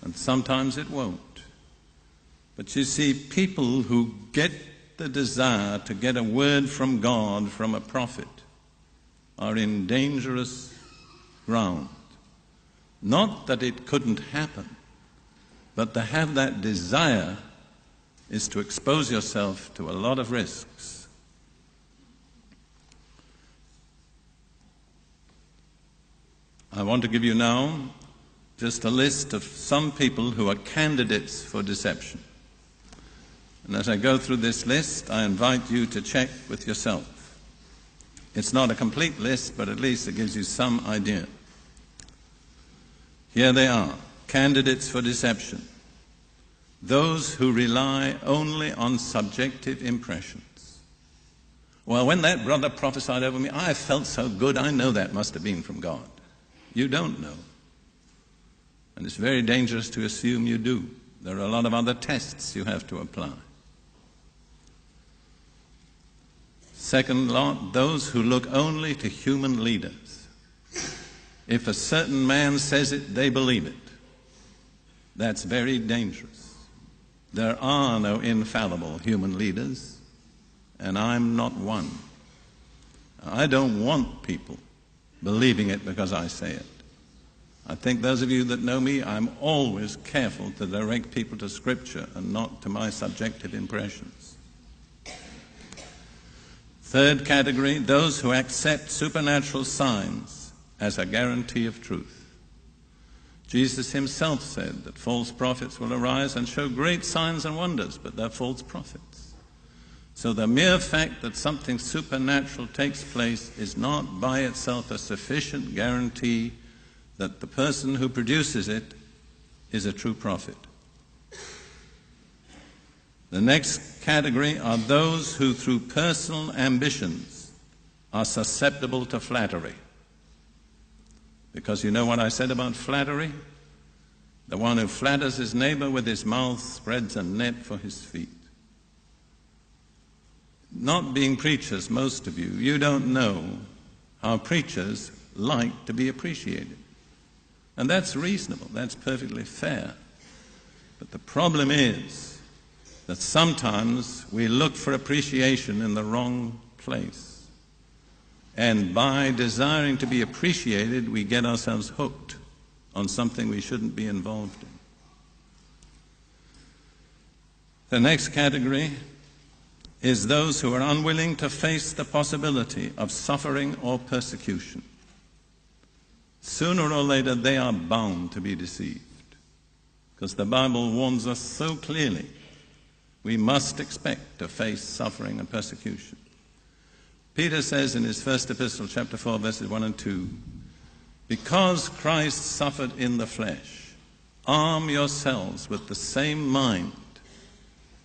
and sometimes it won't. But you see, people who get the desire to get a word from God from a prophet are in dangerous ground. Not that it couldn't happen, but to have that desire is to expose yourself to a lot of risks. I want to give you now just a list of some people who are candidates for deception. And as I go through this list, I invite you to check with yourself. It's not a complete list, but at least it gives you some idea. Here they are, candidates for deception. Those who rely only on subjective impressions. Well, when that brother prophesied over me, I felt so good, I know that must have been from God. You don't know. And it's very dangerous to assume you do. There are a lot of other tests you have to apply. Second lot, those who look only to human leaders. If a certain man says it, they believe it. That's very dangerous. There are no infallible human leaders, and I'm not one. I don't want people believing it because I say it. I think those of you that know me, I'm always careful to direct people to Scripture and not to my subjective impressions. Third category, those who accept supernatural signs as a guarantee of truth. Jesus himself said that false prophets will arise and show great signs and wonders, but they're false prophets. So the mere fact that something supernatural takes place is not by itself a sufficient guarantee that the person who produces it is a true prophet. The next category are those who through personal ambitions are susceptible to flattery. Because you know what I said about flattery? The one who flatters his neighbor with his mouth spreads a net for his feet. Not being preachers, most of you, you don't know how preachers like to be appreciated. And that's reasonable, that's perfectly fair. But the problem is that sometimes we look for appreciation in the wrong place. And by desiring to be appreciated, we get ourselves hooked on something we shouldn't be involved in. The next category is those who are unwilling to face the possibility of suffering or persecution. Sooner or later, they are bound to be deceived, because the Bible warns us so clearly we must expect to face suffering and persecution. Peter says in his first epistle, chapter 4, verses 1 and 2, because Christ suffered in the flesh, arm yourselves with the same mind.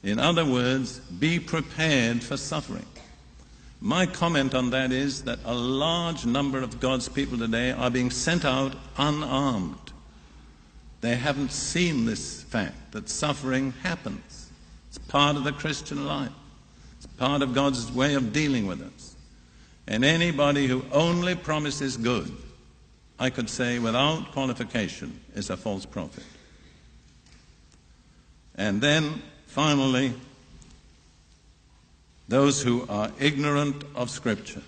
In other words, be prepared for suffering. My comment on that is that a large number of God's people today are being sent out unarmed. They haven't seen this fact that suffering happens. It's part of the Christian life. It's part of God's way of dealing with us. And anybody who only promises good, I could say without qualification, is a false prophet. And then, finally, those who are ignorant of Scripture.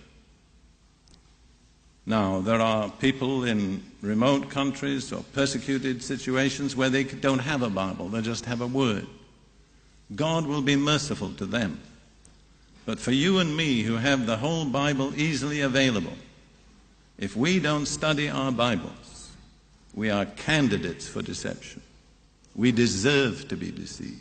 Now, there are people in remote countries or persecuted situations where they don't have a Bible, they just have a word. God will be merciful to them. But for you and me who have the whole Bible easily available, if we don't study our Bibles, we are candidates for deception. We deserve to be deceived.